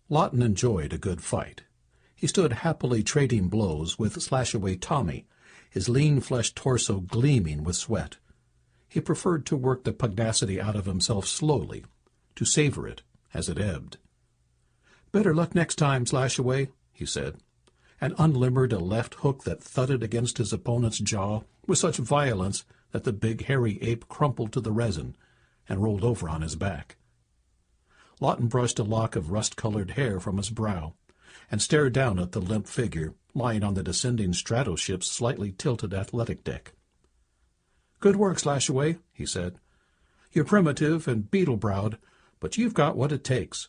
Lawton enjoyed a good fight. He stood happily trading blows with Slashaway Tommy, his lean-fleshed torso gleaming with sweat. He preferred to work the pugnacity out of himself slowly, to savor it as it ebbed. "Better luck next time, Slashaway," he said, and unlimbered a left hook that thudded against his opponent's jaw with such violence that the big hairy ape crumpled to the resin and rolled over on his back. Lawton brushed a lock of rust-colored hair from his brow and stared down at the limp figure lying on the descending stratoship's slightly tilted athletic deck. "Good work, Slashaway," he said. "You're primitive and beetle-browed, but you've got what it takes."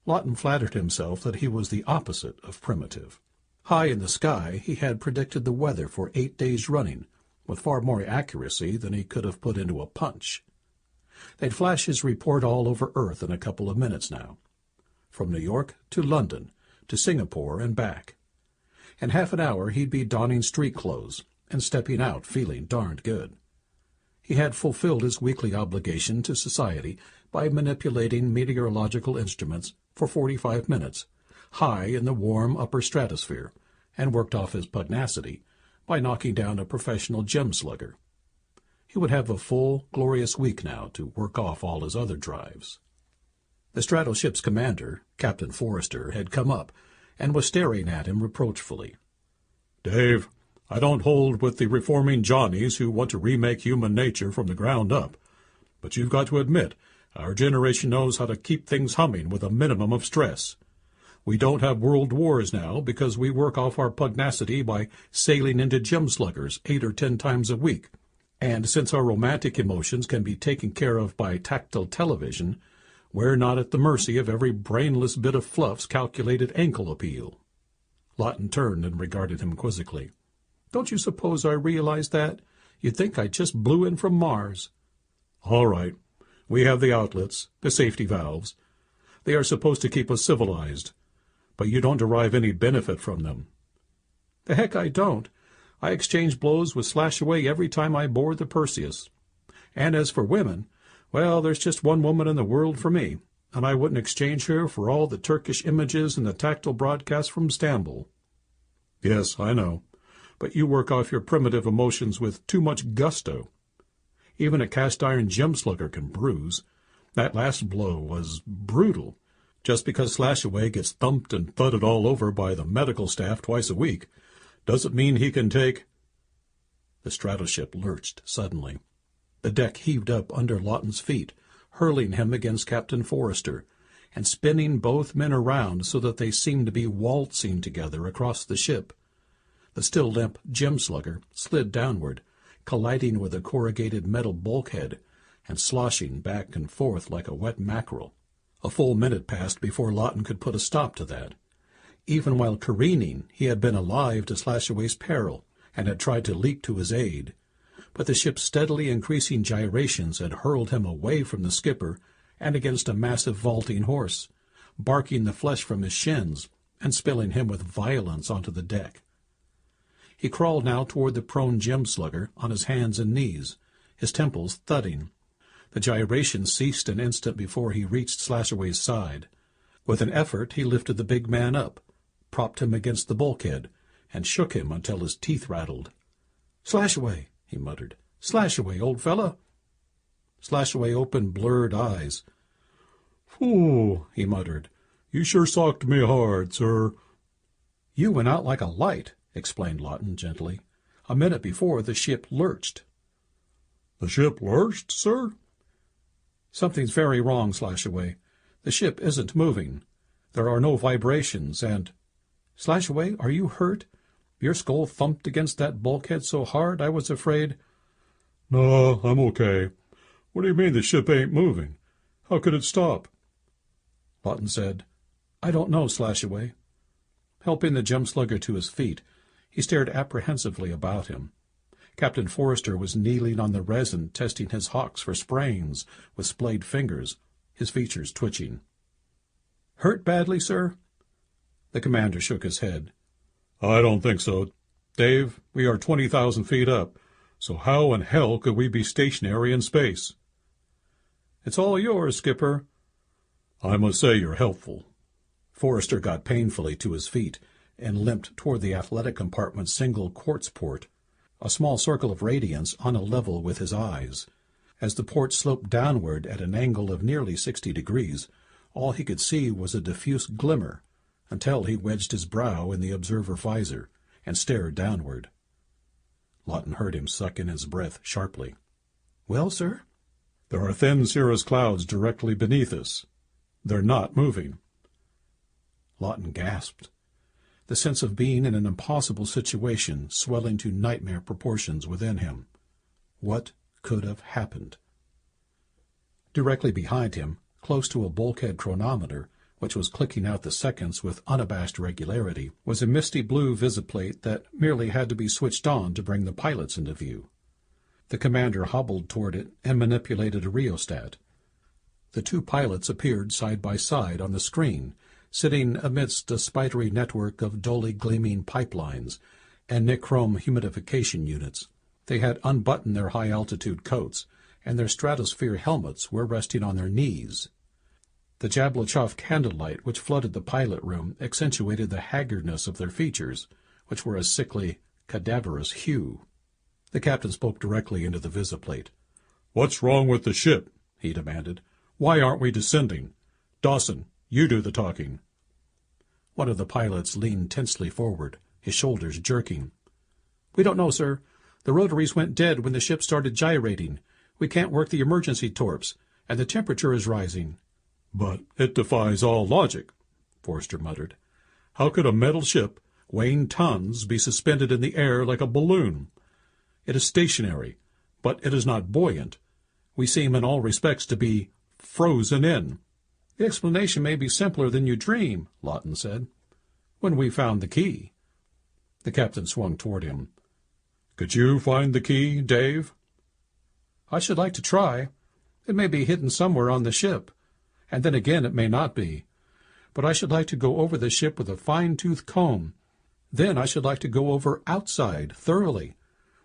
Lawton flattered himself that he was the opposite of primitive. High in the sky he had predicted the weather for 8 days running, with far more accuracy than he could have put into a punch. They'd flash his report all over Earth in a couple of minutes now. From New York to London, to Singapore and back. In half an hour he'd be donning street clothes and stepping out feeling darned good. He had fulfilled his weekly obligation to society by manipulating meteorological instruments for 45 minutes, high in the warm upper stratosphere, and worked off his pugnacity by knocking down a professional gem slugger. He would have a full, glorious week now to work off all his other drives. The stratoship's commander, Captain Forrester, had come up and was staring at him reproachfully. "Dave, I don't hold with the reforming Johnnies who want to remake human nature from the ground up. But you've got to admit, our generation knows how to keep things humming with a minimum of stress. We don't have world wars now because we work off our pugnacity by sailing into gem sluggers 8 or 10 times a week. And since our romantic emotions can be taken care of by tactile television, we're not at the mercy of every brainless bit of fluff's calculated ankle appeal." Lawton turned and regarded him quizzically. "Don't you suppose I realize that? You'd think I just blew in from Mars." "All right. We have the outlets, the safety valves. They are supposed to keep us civilized. But you don't derive any benefit from them." "The heck I don't. I exchange blows with Slashaway every time I board the Perseus. And as for women, well, there's just one woman in the world for me, and I wouldn't exchange her for all the Turkish images and the tactile broadcasts from Istanbul." "Yes, I know. But you work off your primitive emotions with too much gusto. Even a cast-iron gem-slugger can bruise. That last blow was brutal. Just because Slashaway gets thumped and thudded all over by the medical staff twice a week doesn't mean he can take—" The stratoship lurched suddenly. The deck heaved up under Lawton's feet, hurling him against Captain Forrester, and spinning both men around so that they seemed to be waltzing together across the ship. The still limp gem-slugger slid downward, colliding with a corrugated metal bulkhead and sloshing back and forth like a wet mackerel. A full minute passed before Lawton could put a stop to that. Even while careening, he had been alive to Slashaway's peril and had tried to leap to his aid. But the ship's steadily increasing gyrations had hurled him away from the skipper and against a massive vaulting horse, barking the flesh from his shins and spilling him with violence onto the deck. He crawled now toward the prone gem-slugger on his hands and knees, his temples thudding. The gyration ceased an instant before he reached Slashaway's side. With an effort he lifted the big man up, propped him against the bulkhead, and shook him until his teeth rattled. "Slashaway," he muttered. "Slashaway, old fella." Slashaway opened blurred eyes. "Phew," he muttered. "You sure socked me hard, sir." "You went out like a light," explained Lawton gently. "A minute before the ship lurched." "The ship lurched, sir?" "Something's very wrong, Slashaway. The ship isn't moving. There are no vibrations, and— Slashaway, are you hurt? Your skull thumped against that bulkhead so hard I was afraid—" "No, I'm okay. What do you mean the ship ain't moving? How could it stop?" Lawton said, "I don't know, Slashaway." Helping the gem-slugger to his feet, he stared apprehensively about him. Captain Forrester was kneeling on the resin, testing his hocks for sprains with splayed fingers, his features twitching. "Hurt badly, sir?" The commander shook his head. "I don't think so. Dave, we are 20,000 feet up, so how in hell could we be stationary in space?" "It's all yours, Skipper." I must say you're helpful. Forrester got painfully to his feet and limped toward the athletic compartment's single quartz port, a small circle of radiance on a level with his eyes. As the port sloped downward at an angle of nearly 60 degrees, all he could see was a diffuse glimmer, until he wedged his brow in the observer visor and stared downward. Lawton heard him suck in his breath sharply. "Well, sir?" There are thin cirrus clouds directly beneath us. They're not moving. Lawton gasped, the sense of being in an impossible situation swelling to nightmare proportions within him. What could have happened? Directly behind him, close to a bulkhead chronometer, which was clicking out the seconds with unabashed regularity, was a misty blue visiplate that merely had to be switched on to bring the pilots into view. The commander hobbled toward it and manipulated a rheostat. The two pilots appeared side by side on the screen, sitting amidst a spidery network of dully gleaming pipelines and nichrome humidification units. They had unbuttoned their high-altitude coats, and their stratosphere helmets were resting on their knees. The Jablochov candlelight which flooded the pilot room accentuated the haggardness of their features, which were a sickly, cadaverous hue. The captain spoke directly into the visiplate. "What's wrong with the ship?" he demanded. "Why aren't we descending? Dawson, you do the talking." One of the pilots leaned tensely forward, his shoulders jerking. "We don't know, sir. The rotaries went dead when the ship started gyrating. We can't work the emergency torps, and the temperature is rising." "But it defies all logic," Forrester muttered. "How could a metal ship, weighing tons, be suspended in the air like a balloon? It is stationary, but it is not buoyant. We seem in all respects to be frozen in." "The explanation may be simpler than you dream," Lawton said. "When we found the key." The captain swung toward him. "Could you find the key, Dave?" "I should like to try. It may be hidden somewhere on the ship, and then again it may not be. But I should like to go over the ship with a fine-tooth comb. Then I should like to go over outside thoroughly.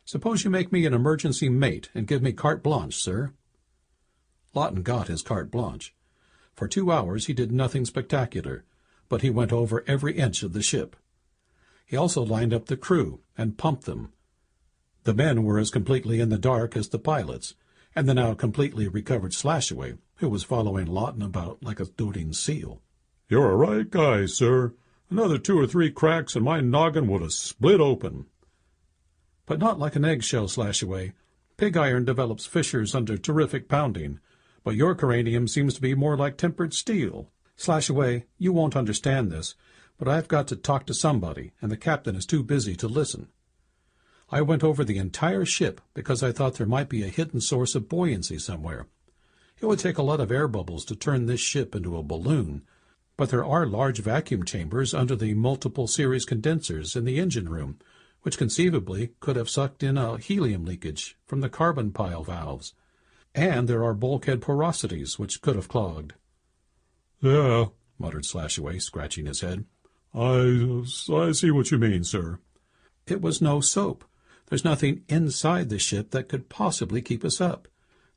Suppose you make me an emergency mate and give me carte blanche, sir." Lawton got his carte blanche. For 2 hours he did nothing spectacular, but he went over every inch of the ship. He also lined up the crew and pumped them. The men were as completely in the dark as the pilots, and the now completely recovered Slashaway, who was following Lawton about like a doting seal. "You're a right guy, sir. Another 2 or 3 cracks and my noggin would have split open." "But not like an eggshell, Slashaway. Pig iron develops fissures under terrific pounding, but your cranium seems to be more like tempered steel. Slashaway, you won't understand this, but I've got to talk to somebody, and the captain is too busy to listen. I went over the entire ship because I thought there might be a hidden source of buoyancy somewhere. It would take a lot of air bubbles to turn this ship into a balloon, but there are large vacuum chambers under the multiple series condensers in the engine room, which conceivably could have sucked in a helium leakage from the carbon pile valves. And there are bulkhead porosities which could have clogged." "Yeah," muttered Slashaway, scratching his head. I see what you mean, sir." "It was no soap. There's nothing inside the ship that could possibly keep us up.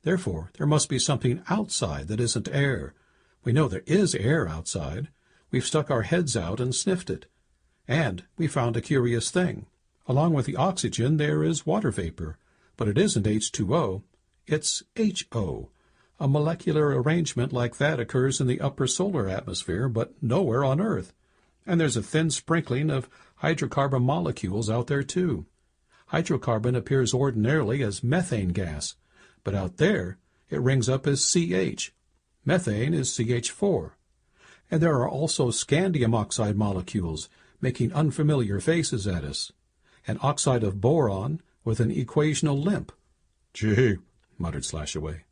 Therefore, there must be something outside that isn't air. We know there is air outside. We've stuck our heads out and sniffed it. And we found a curious thing. Along with the oxygen there is water vapor, but it isn't H2O. It's HO. A molecular arrangement like that occurs in the upper solar atmosphere, but nowhere on Earth. And there's a thin sprinkling of hydrocarbon molecules out there, too. Hydrocarbon appears ordinarily as methane gas, but out there it rings up as CH. Methane is CH4. And there are also scandium oxide molecules making unfamiliar faces at us. An oxide of boron with an equational limp." "Gee," muttered Slashaway.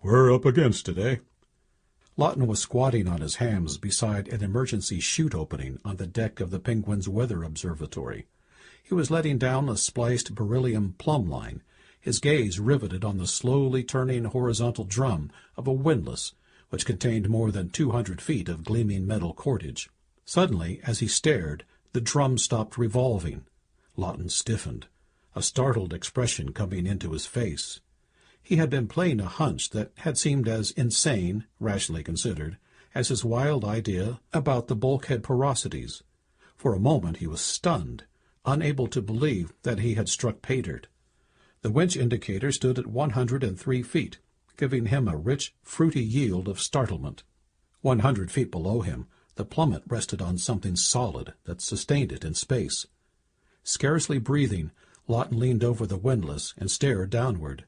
"We're up against it, eh?" Lawton was squatting on his hams beside an emergency chute opening on the deck of the Penguin's weather observatory. He was letting down a spliced beryllium plumb line, his gaze riveted on the slowly turning horizontal drum of a windlass, which contained more than 200 feet of gleaming metal cordage. Suddenly, as he stared, the drum stopped revolving. Lawton stiffened, a startled expression coming into his face. He had been playing a hunch that had seemed as insane, rationally considered, as his wild idea about the bulkhead porosities. For a moment he was stunned, unable to believe that he had struck pay dirt. The winch indicator stood at 103 feet, giving him a rich, fruity yield of startlement. 100 feet below him, the plummet rested on something solid that sustained it in space. Scarcely breathing, Lawton leaned over the windlass and stared downward.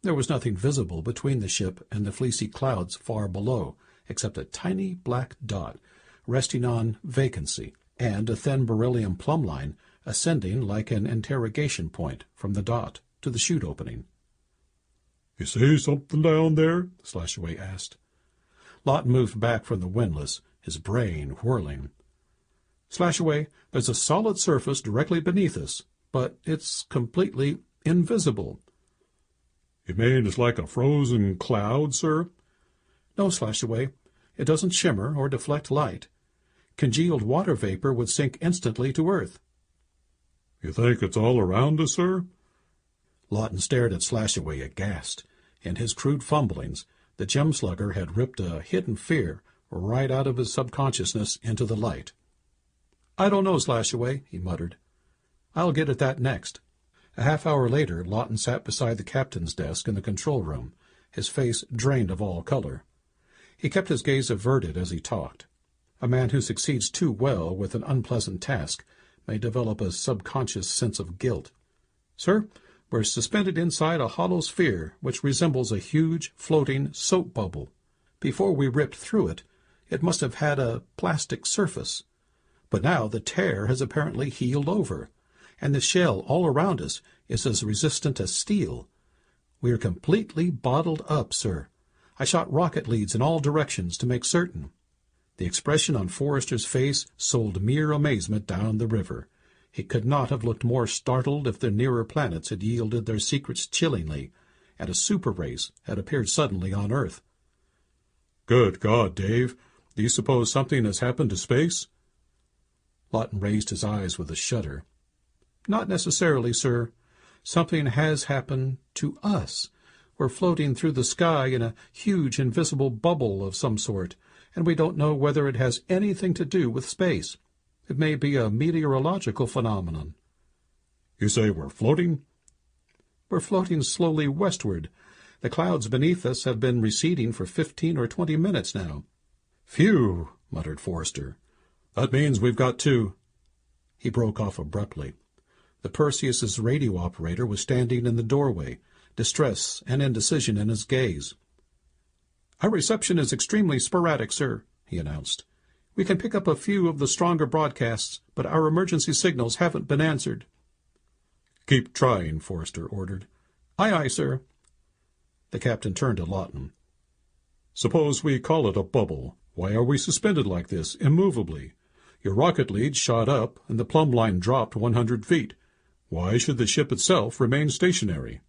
There was nothing visible between the ship and the fleecy clouds far below, except a tiny black dot resting on vacancy, and a thin beryllium plumb line ascending like an interrogation point from the dot to the chute opening. "You see something down there?" Slashaway asked. Lawton moved back from the windlass, his brain whirling. "Slashaway, there's a solid surface directly beneath us, but it's completely invisible." "You mean it's like a frozen cloud, sir?" "No, Slashaway. It doesn't shimmer or deflect light. Congealed water vapor would sink instantly to Earth." "You think it's all around us, sir?" Lawton stared at Slashaway aghast. In his crude fumblings, the gem slugger had ripped a hidden fear right out of his subconsciousness into the light. "I don't know, Slashaway," he muttered. "I'll get at that next." A half-hour later, Lawton sat beside the captain's desk in the control room, his face drained of all color. He kept his gaze averted as he talked. A man who succeeds too well with an unpleasant task may develop a subconscious sense of guilt. "Sir, we're suspended inside a hollow sphere which resembles a huge, floating soap bubble. Before we ripped through it, it must have had a plastic surface. But now the tear has apparently healed over, and the shell all around us is as resistant as steel. We are completely bottled up, sir. I shot rocket leads in all directions to make certain." The expression on Forrester's face sold mere amazement down the river. He could not have looked more startled if the nearer planets had yielded their secrets chillingly, and a super race had appeared suddenly on Earth. "Good God, Dave, do you suppose something has happened to space?" Lawton raised his eyes with a shudder. "Not necessarily, sir. Something has happened to us. We're floating through the sky in a huge invisible bubble of some sort, and we don't know whether it has anything to do with space. It may be a meteorological phenomenon." "You say we're floating?" "We're floating slowly westward. The clouds beneath us have been receding for 15 or 20 minutes now." "Phew," muttered Forrester. "That means we've got to—" He broke off abruptly. The Perseus's radio operator was standing in the doorway, distress and indecision in his gaze. "Our reception is extremely sporadic, sir," he announced. "We can pick up a few of the stronger broadcasts, but our emergency signals haven't been answered." "Keep trying," Forrester ordered. "Aye, aye, sir." The captain turned to Lawton. "Suppose we call it a bubble. Why are we suspended like this, immovably? Your rocket lead shot up, and the plumb line dropped 100 feet. Why should the ship itself remain stationary?"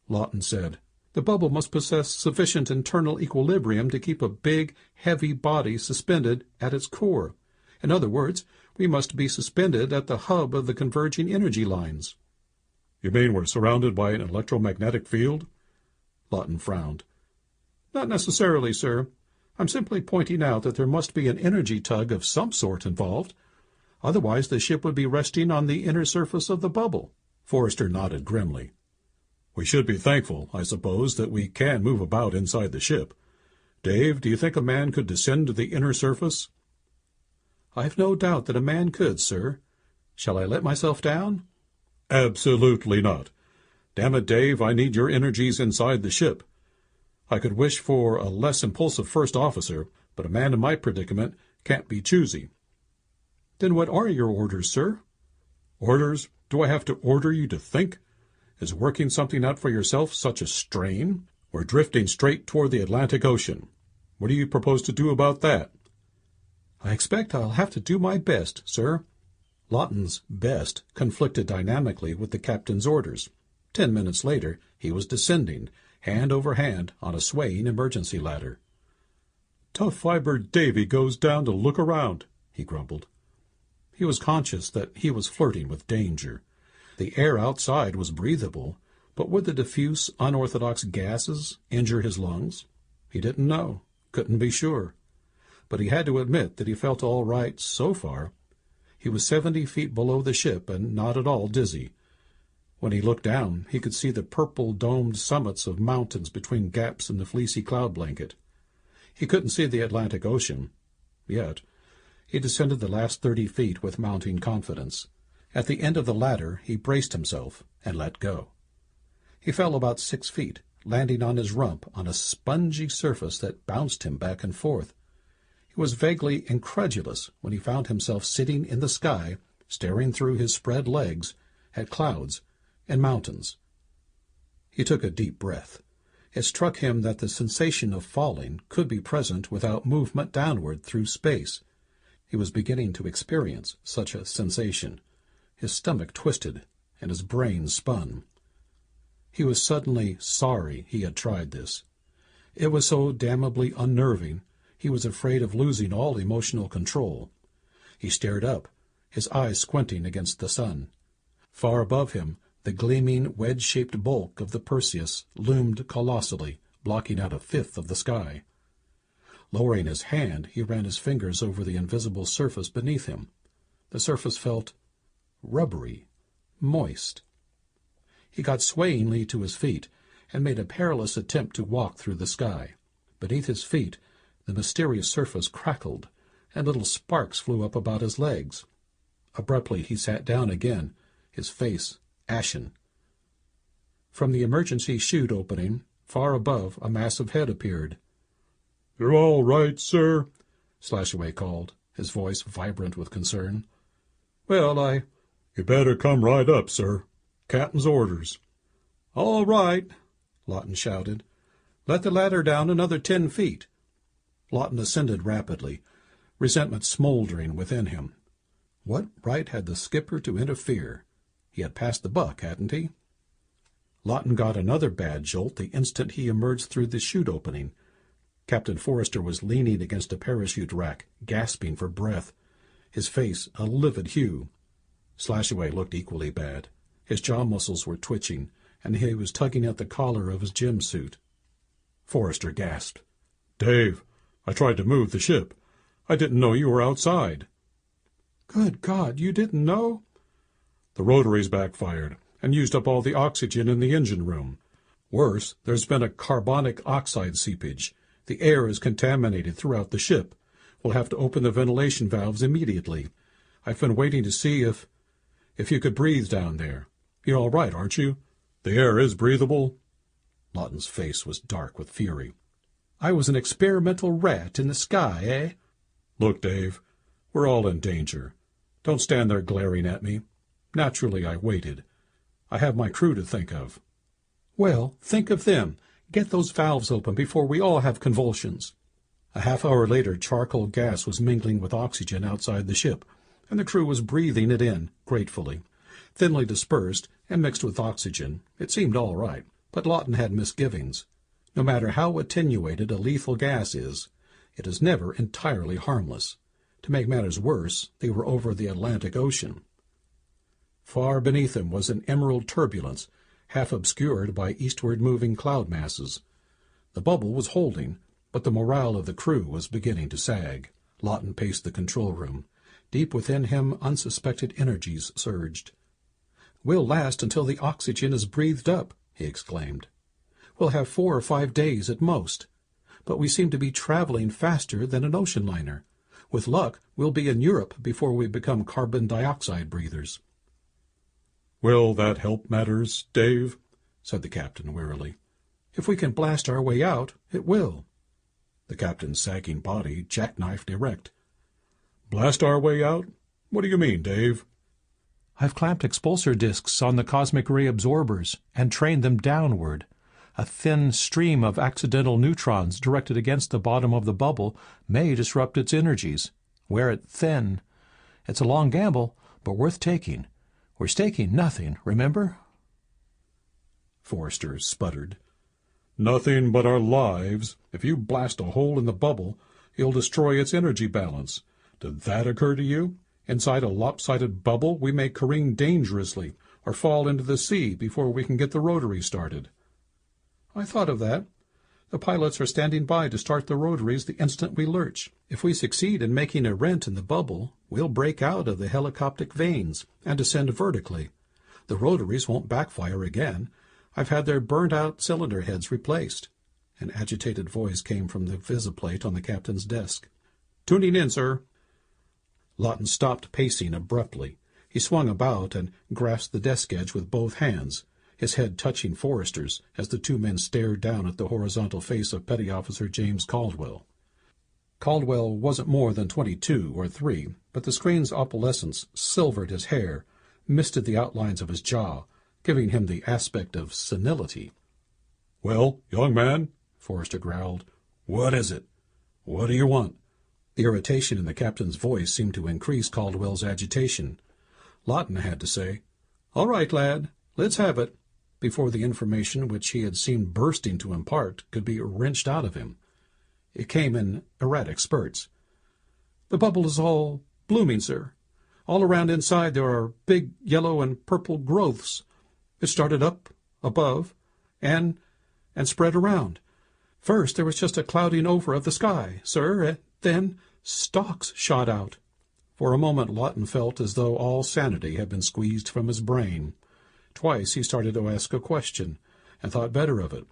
Lawton said, "The bubble must possess sufficient internal equilibrium to keep a big, heavy body suspended at its core. In other words, we must be suspended at the hub of the converging energy lines." "You mean we're surrounded by an electromagnetic field?" Lawton frowned. "Not necessarily, sir. I'm simply pointing out that there must be an energy tug of some sort involved. Otherwise the ship would be resting on the inner surface of the bubble." Forrester nodded grimly. "We should be thankful, I suppose, that we can move about inside the ship. Dave, do you think a man could descend to the inner surface?" "I've no doubt that a man could, sir. Shall I let myself down?" "Absolutely not. Damn it, Dave, I need your energies inside the ship. I could wish for a less impulsive first officer, but a man in my predicament can't be choosy." "Then what are your orders, sir?" "Orders? Do I have to order you to think? Is working something out for yourself such a strain? We're drifting straight toward the Atlantic Ocean. What do you propose to do about that?" "I expect I'll have to do my best, sir." Lawton's best conflicted dynamically with the captain's orders. 10 minutes later, he was descending, hand over hand, on a swaying emergency ladder. "Tough-fibered Davy goes down to look around," he grumbled. He was conscious that he was flirting with danger. The air outside was breathable, but would the diffuse, unorthodox gases injure his lungs? He didn't know, couldn't be sure. but he had to admit that he felt all right so far. He was 70 feet below the ship and not at all dizzy. When he looked down, he could see the purple-domed summits of mountains between gaps in the fleecy cloud blanket. He couldn't see the Atlantic Ocean yet. He descended the last 30 feet with mounting confidence. At the end of the ladder, he braced himself and let go. He fell about 6 feet, landing on his rump on a spongy surface that bounced him back and forth. He was vaguely incredulous when he found himself sitting in the sky, staring through his spread legs at clouds and mountains. He took a deep breath. It struck him that the sensation of falling could be present without movement downward through space. He was beginning to experience such a sensation. His stomach twisted, and his brain spun. He was suddenly sorry he had tried this. It was so damnably unnerving, he was afraid of losing all emotional control. He stared up, his eyes squinting against the sun. Far above him, the gleaming, wedge-shaped bulk of the Perseus loomed colossally, blocking out a fifth of the sky. Lowering his hand, he ran his fingers over the invisible surface beneath him. The surface felt rubbery, moist. He got swayingly to his feet and made a perilous attempt to walk through the sky. Beneath his feet, the mysterious surface crackled, and little sparks flew up about his legs. Abruptly he sat down again, his face ashen. From the emergency chute opening, far above, a massive head appeared. "You're all right, sir?" Slashaway called, his voice vibrant with concern. "Well, "You better come right up, sir. Captain's orders." "All right," Lawton shouted. "Let the ladder down another 10 feet." Lawton ascended rapidly, resentment smoldering within him. What right had the skipper to interfere? He had passed the buck, hadn't he? Lawton got another bad jolt the instant he emerged through the chute opening. Captain Forrester was leaning against a parachute rack, gasping for breath, his face a livid hue. Slashaway looked equally bad. His jaw muscles were twitching, and he was tugging at the collar of his gym suit. Forrester gasped. "Dave, I tried to move the ship. I didn't know you were outside." "Good God, you didn't know?" "The rotaries backfired and used up all the oxygen in the engine room. Worse, there's been a carbonic oxide seepage. The air is contaminated throughout the ship. We'll have to open the ventilation valves immediately. I've been waiting to see if you could breathe down there. You're all right, aren't you?" "The air is breathable." Lawton's face was dark with fury. "I was an experimental rat in the sky, eh?" "Look, Dave, we're all in danger. Don't stand there glaring at me. Naturally, I waited. I have my crew to think of." "Well, think of them. Get those valves open before we all have convulsions." A half-hour later, charcoal gas was mingling with oxygen outside the ship, and the crew was breathing it in, gratefully. Thinly dispersed and mixed with oxygen, it seemed all right, but Lawton had misgivings. No matter how attenuated a lethal gas is, it is never entirely harmless. To make matters worse, they were over the Atlantic Ocean. Far beneath them was an emerald turbulence, half obscured by eastward-moving cloud masses. The bubble was holding, but the morale of the crew was beginning to sag. Lawton paced the control room. Deep within him, unsuspected energies surged. "We'll last until the oxygen is breathed up," he exclaimed. "We'll have 4 or 5 days at most. But we seem to be traveling faster than an ocean liner. With luck, we'll be in Europe before we become carbon dioxide breathers." "Will that help matters, Dave?" said the captain wearily. "If we can blast our way out, it will." The captain's sagging body jackknifed erect. "Blast our way out? What do you mean, Dave?" I've clamped expulsor discs on the cosmic ray absorbers and trained them downward. A thin stream of accidental neutrons directed against the bottom of the bubble may disrupt its energies. Wear it thin. It's a long gamble, but worth taking. We're staking nothing, remember? Forrester sputtered. "Nothing but our lives. If you blast a hole in the bubble, you'll destroy its energy balance. Did that occur to you? Inside a lopsided bubble, we may careen dangerously or fall into the sea before we can get the rotary started." "I thought of that." The pilots are standing by to start the rotaries the instant we lurch. If we succeed in making a rent in the bubble, we'll break out of the helicoptic vanes and descend vertically. The rotaries won't backfire again. I've had their burnt-out cylinder heads replaced." An agitated voice came from the visiplate on the captain's desk. "Tuning in, sir." Lawton stopped pacing abruptly. He swung about and grasped the desk edge with both hands, his head touching Forrester's as the two men stared down at the horizontal face of Petty Officer James Caldwell. Caldwell wasn't more than 22 or 3, but the screen's opalescence silvered his hair, misted the outlines of his jaw, giving him the aspect of senility. "Well, young man," Forrester growled, "what is it? What do you want?" The irritation in the captain's voice seemed to increase Caldwell's agitation. Lawton had to say, "All right, lad, let's have it," before the information which he had seemed bursting to impart could be wrenched out of him. It came in erratic spurts. "The bubble is all blooming, sir. All around inside there are big yellow and purple growths. It started up, above, and spread around. First there was just a clouding over of the sky, sir, and then stalks shot out." For a moment Lawton felt as though all sanity had been squeezed from his brain. Twice he started to ask a question, and thought better of it.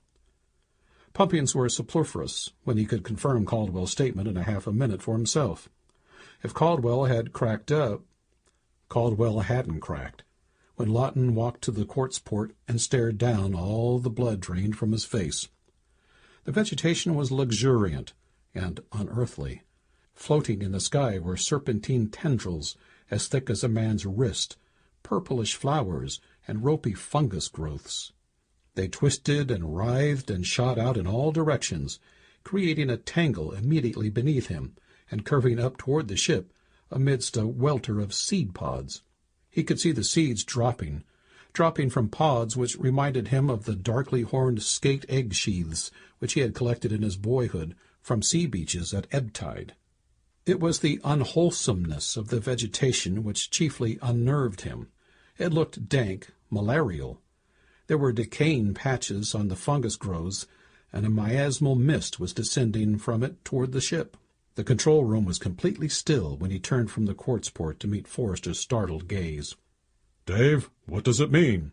Pumpings were superfluous when he could confirm Caldwell's statement in a half a minute for himself. If Caldwell had cracked up, Caldwell hadn't cracked. When Lawton walked to the quartz port and stared down, all the blood drained from his face. The vegetation was luxuriant and unearthly. Floating in the sky were serpentine tendrils as thick as a man's wrist, purplish flowers, and ropey fungus growths. They twisted and writhed and shot out in all directions, creating a tangle immediately beneath him and curving up toward the ship amidst a welter of seed pods. He could see the seeds dropping from pods which reminded him of the darkly horned skate egg sheaths which he had collected in his boyhood from sea beaches at ebb tide. It was the unwholesomeness of the vegetation which chiefly unnerved him. It looked dank, malarial. There were decaying patches on the fungus growths, and a miasmal mist was descending from it toward the ship. The control room was completely still when he turned from the quartz port to meet Forrester's startled gaze. "Dave, what does it mean?"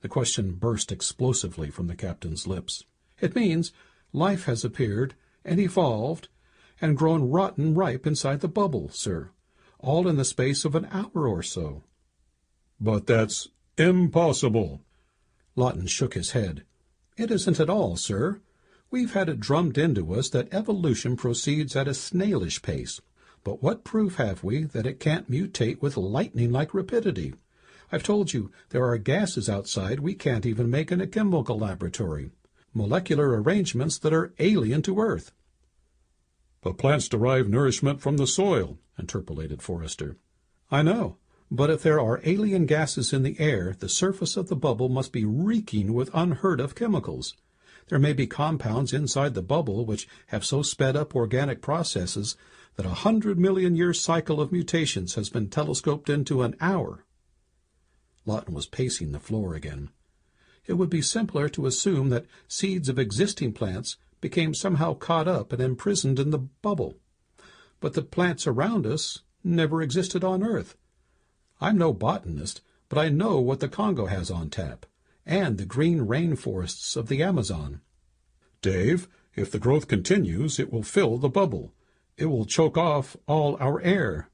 The question burst explosively from the captain's lips. "It means life has appeared and evolved and grown rotten ripe inside the bubble, sir, all in the space of an hour or so." "But that's impossible." Lawton shook his head. "It isn't at all, sir. We've had it drummed into us that evolution proceeds at a snailish pace. But what proof have we that it can't mutate with lightning-like rapidity? I've told you there are gases outside we can't even make in a chemical laboratory, molecular arrangements that are alien to Earth." "But plants derive nourishment from the soil," interpolated Forrester. "I know. But if there are alien gases in the air, the surface of the bubble must be reeking with unheard-of chemicals. There may be compounds inside the bubble which have so sped up organic processes that 100-million-year cycle of mutations has been telescoped into an hour." Lawton was pacing the floor again. It would be simpler to assume that seeds of existing plants became somehow caught up and imprisoned in the bubble. But the plants around us never existed on Earth. I'm no botanist, but I know what the Congo has on tap, and the green rainforests of the Amazon. "Dave, if the growth continues, it will fill the bubble. It will choke off all our air."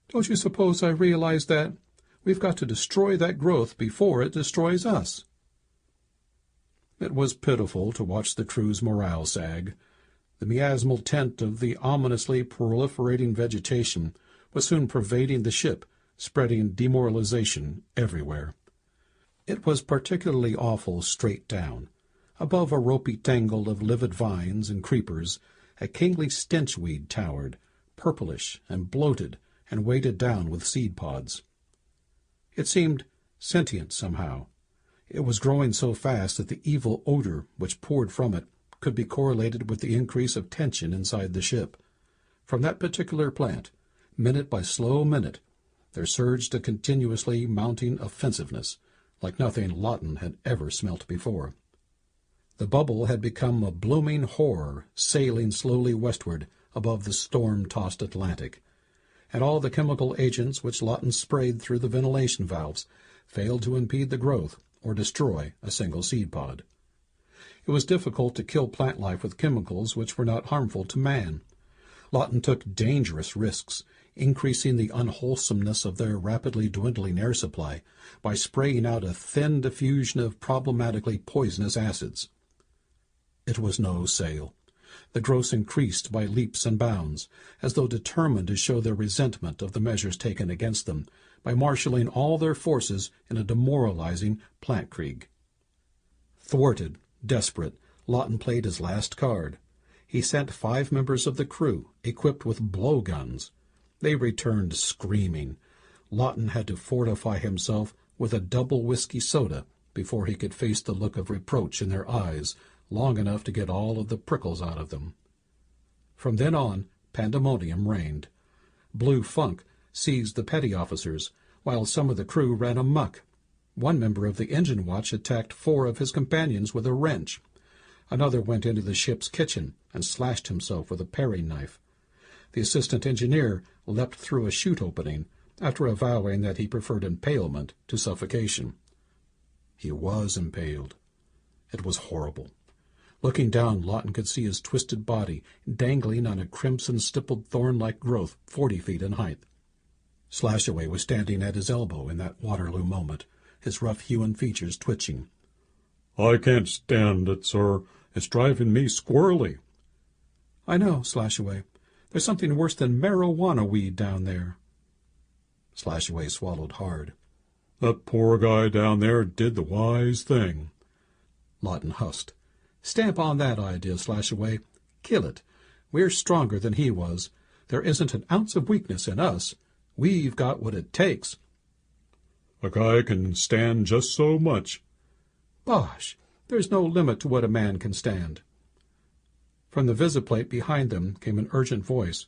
"Don't you suppose I realize that? We've got to destroy that growth before it destroys us." It was pitiful to watch the crew's morale sag. The miasmal tint of the ominously proliferating vegetation was soon pervading the ship, spreading demoralization everywhere. It was particularly awful straight down. Above a ropey tangle of livid vines and creepers, a kingly stenchweed towered, purplish and bloated and weighted down with seed pods. It seemed sentient somehow. It was growing so fast that the evil odor which poured from it could be correlated with the increase of tension inside the ship. From that particular plant, minute by slow minute, there surged a continuously mounting offensiveness, like nothing Lawton had ever smelt before. The bubble had become a blooming horror, sailing slowly westward above the storm-tossed Atlantic, and all the chemical agents which Lawton sprayed through the ventilation valves failed to impede the growth or destroy a single seed pod. It was difficult to kill plant life with chemicals which were not harmful to man. Lawton took dangerous risks, increasing the unwholesomeness of their rapidly dwindling air supply by spraying out a thin diffusion of problematically poisonous acids. It was no sale. The growths increased by leaps and bounds, as though determined to show their resentment of the measures taken against them by marshalling all their forces in a demoralizing plantkrieg. Thwarted, desperate, Lawton played his last card. He sent 5 members of the crew, equipped with blowguns. They returned screaming. Lawton had to fortify himself with a double whiskey soda before he could face the look of reproach in their eyes long enough to get all of the prickles out of them. From then on, pandemonium reigned. Blue funk seized the petty officers, while some of the crew ran amuck. One member of the engine watch attacked 4 of his companions with a wrench. Another went into the ship's kitchen and slashed himself with a paring knife. The assistant engineer leapt through a chute opening, after avowing that he preferred impalement to suffocation. He was impaled. It was horrible. Looking down, Lawton could see his twisted body dangling on a crimson-stippled thorn-like growth 40 feet in height. Slashaway was standing at his elbow in that Waterloo moment, his rough-hewn features twitching. "I can't stand it, sir. It's driving me squirrely." "I know, Slashaway. There's something worse than marijuana weed down there." Slashaway swallowed hard. "That poor guy down there did the wise thing." Lawton husked. "Stamp on that idea, Slashaway. Kill it. We're stronger than he was. There isn't an ounce of weakness in us. We've got what it takes." "A guy can stand just so much." "Bosh! There's no limit to what a man can stand." From the visiplate behind them came an urgent voice.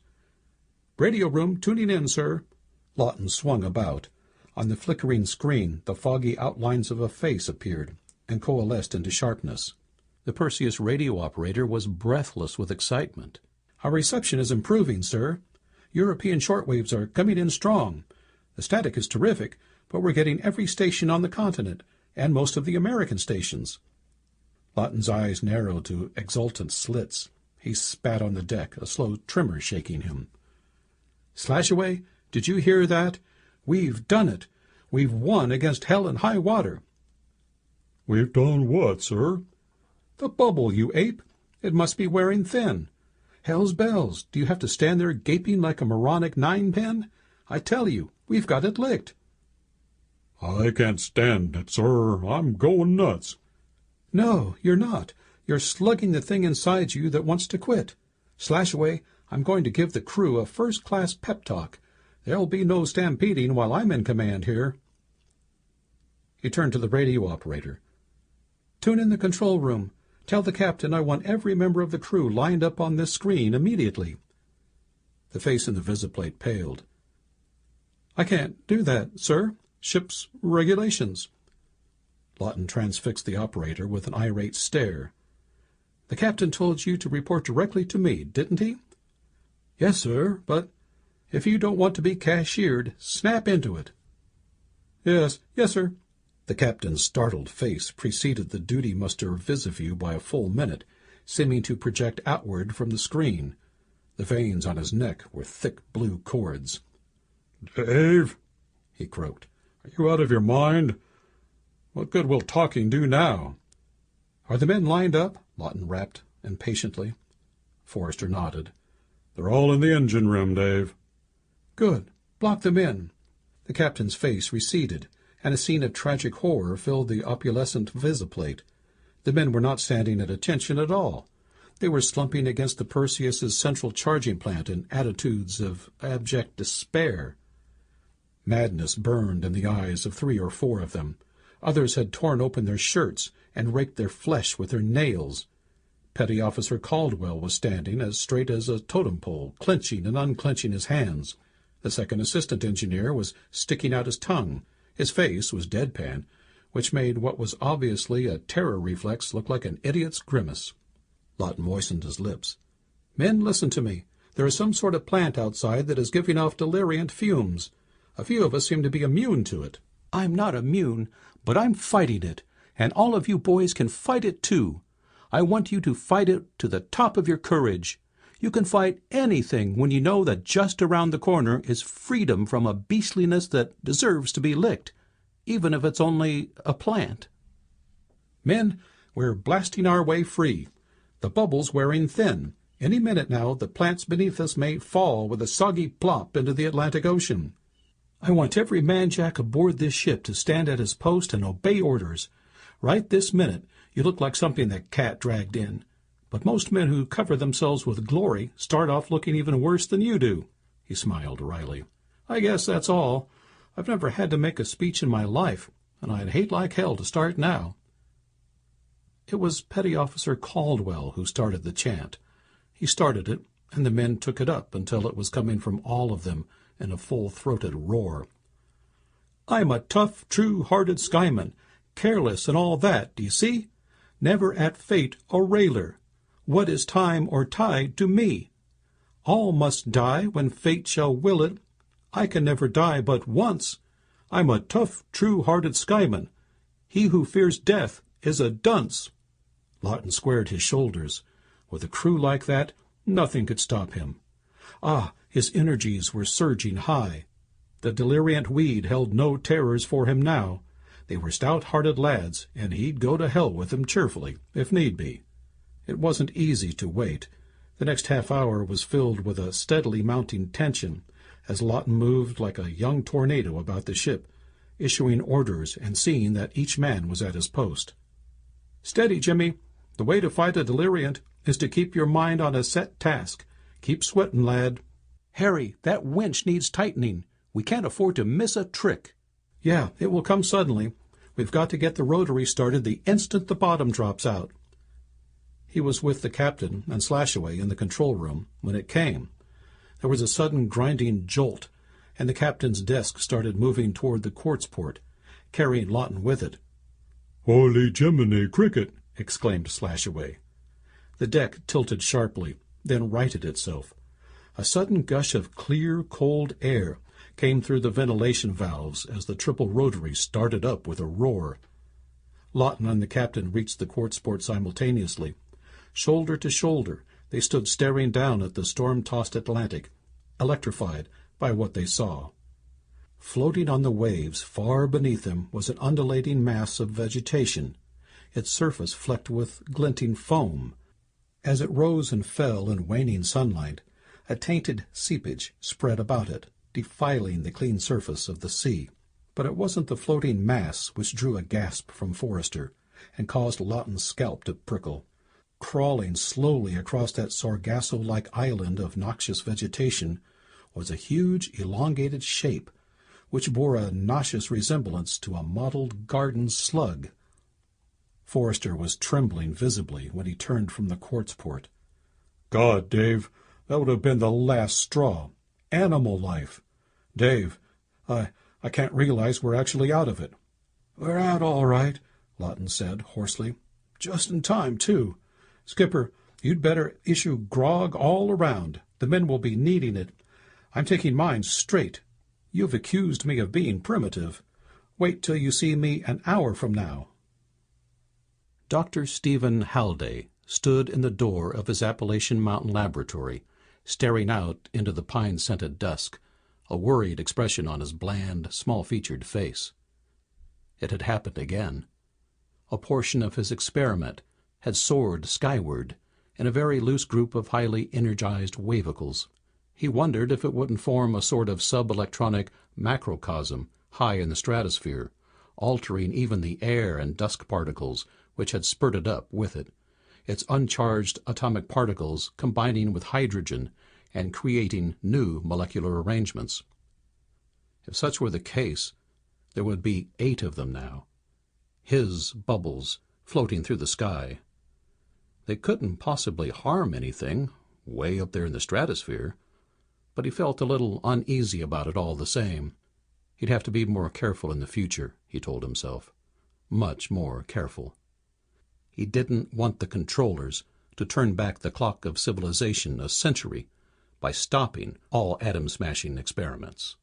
"Radio room tuning in, sir." Lawton swung about. On the flickering screen, the foggy outlines of a face appeared and coalesced into sharpness. The Perseus radio operator was breathless with excitement. "Our reception is improving, sir. European shortwaves are coming in strong. The static is terrific, but we're getting every station on the continent, and most of the American stations." Lawton's eyes narrowed to exultant slits. He spat on the deck, a slow tremor shaking him. "Slashaway, did you hear that? We've done it. We've won against hell and high water." "We've done what, sir?" "The bubble, you ape. It must be wearing thin. Hell's bells, do you have to stand there gaping like a moronic ninepin? I tell you, we've got it licked." "I can't stand it, sir. I'm going nuts." "No, you're not. You're slugging the thing inside you that wants to quit. Slashaway, I'm going to give the crew a first-class pep talk. There'll be no stampeding while I'm in command here." He turned to the radio operator. "Tune in the control room. Tell the captain I want every member of the crew lined up on this screen immediately." The face in the visiplate paled. "I can't do that, sir. Ship's regulations." Lawton transfixed the operator with an irate stare. "The captain told you to report directly to me, didn't he?" "Yes, sir, but if you don't want to be cashiered, snap into it." Yes, sir." The captain's startled face preceded the duty muster visiview by a full minute, seeming to project outward from the screen. The veins on his neck were thick blue cords. "Dave," he croaked, "are you out of your mind? What good will talking do now?" "Are the men lined up?" Lawton rapped impatiently. Forrester nodded. "They're all in the engine room, Dave." "Good. Block them in." The captain's face receded, and a scene of tragic horror filled the opalescent visiplate. The men were not standing at attention at all. They were slumping against the Perseus's central charging plant in attitudes of abject despair. Madness burned in the eyes of 3 or 4 of them. Others had torn open their shirts and raked their flesh with their nails. Petty Officer Caldwell was standing as straight as a totem pole, clenching and unclenching his hands. The second assistant engineer was sticking out his tongue. His face was deadpan, which made what was obviously a terror reflex look like an idiot's grimace. Lawton moistened his lips. "Men, listen to me. There is some sort of plant outside that is giving off deliriant fumes. A few of us seem to be immune to it." "I'm not immune, but I'm fighting it, and all of you boys can fight it too. I want you to fight it to the top of your courage. You can fight anything when you know that just around the corner is freedom from a beastliness that deserves to be licked, even if it's only a plant. Men, we're blasting our way free. The bubble's wearing thin. Any minute now, the plants beneath us may fall with a soggy plop into the Atlantic Ocean. I want every man-jack aboard this ship to stand at his post and obey orders. Right this minute, you look like something that cat dragged in. But most men who cover themselves with glory start off looking even worse than you do." He smiled wryly. "I guess that's all. I've never had to make a speech in my life, and I'd hate like hell to start now." It was Petty Officer Caldwell who started the chant. He started it, and the men took it up until it was coming from all of them in a full-throated roar. "I'm a tough, true-hearted skyman, careless and all that, d'ye see? Never at fate a railer. What is time or tide to me? All must die when fate shall will it. I can never die but once. I'm a tough, true-hearted skyman. He who fears death is a dunce." Lawton squared his shoulders. With a crew like that, nothing could stop him. His energies were surging high. The deliriant weed held no terrors for him now. They were stout-hearted lads, and he'd go to hell with them cheerfully, if need be. It wasn't easy to wait. The next half-hour was filled with a steadily mounting tension, as Lawton moved like a young tornado about the ship, issuing orders and seeing that each man was at his post. "Steady, Jimmy. The way to fight a deliriant is to keep your mind on a set task. Keep sweating, lad." "Harry, that winch needs tightening. We can't afford to miss a trick." "Yeah, it will come suddenly. We've got to get the rotary started the instant the bottom drops out." He was with the captain and Slashaway in the control room when it came. There was a sudden grinding jolt, and the captain's desk started moving toward the quartz port, carrying Lawton with it. "Holy Jiminy cricket!" exclaimed Slashaway. The deck tilted sharply, then righted itself. A sudden gush of clear, cold air came through the ventilation valves as the triple rotary started up with a roar. Lawton and the captain reached the quartz port simultaneously. Shoulder to shoulder, they stood staring down at the storm-tossed Atlantic, electrified by what they saw. Floating on the waves far beneath them was an undulating mass of vegetation, its surface flecked with glinting foam. As it rose and fell in waning sunlight, a tainted seepage spread about it, defiling the clean surface of the sea. But it wasn't the floating mass which drew a gasp from Forrester and caused Lawton's scalp to prickle. Crawling slowly across that Sargasso-like island of noxious vegetation was a huge, elongated shape, which bore a nauseous resemblance to a mottled garden slug. Forrester was trembling visibly when he turned from the quartz port. "God, Dave, that would have been the last straw. Animal life. Dave, I can't realize we're actually out of it." "We're out all right," Lawton said hoarsely. "Just in time, too. Skipper, you'd better issue grog all around. The men will be needing it. I'm taking mine straight. You've accused me of being primitive. Wait till you see me an hour from now." Dr. Stephen Halliday stood in the door of his Appalachian Mountain laboratory, staring out into the pine-scented dusk, a worried expression on his bland, small-featured face. It had happened again. A portion of his experiment had soared skyward in a very loose group of highly energized wavicles. He wondered if it wouldn't form a sort of sub-electronic macrocosm high in the stratosphere, altering even the air and dust particles which had spurted up with it, its uncharged atomic particles combining with hydrogen and creating new molecular arrangements. If such were the case, there would be 8 of them now, his bubbles floating through the sky. They couldn't possibly harm anything, way up there in the stratosphere, but he felt a little uneasy about it all the same. He'd have to be more careful in the future, he told himself. much more careful. He didn't want the controllers to turn back the clock of civilization a century by stopping all atom-smashing experiments.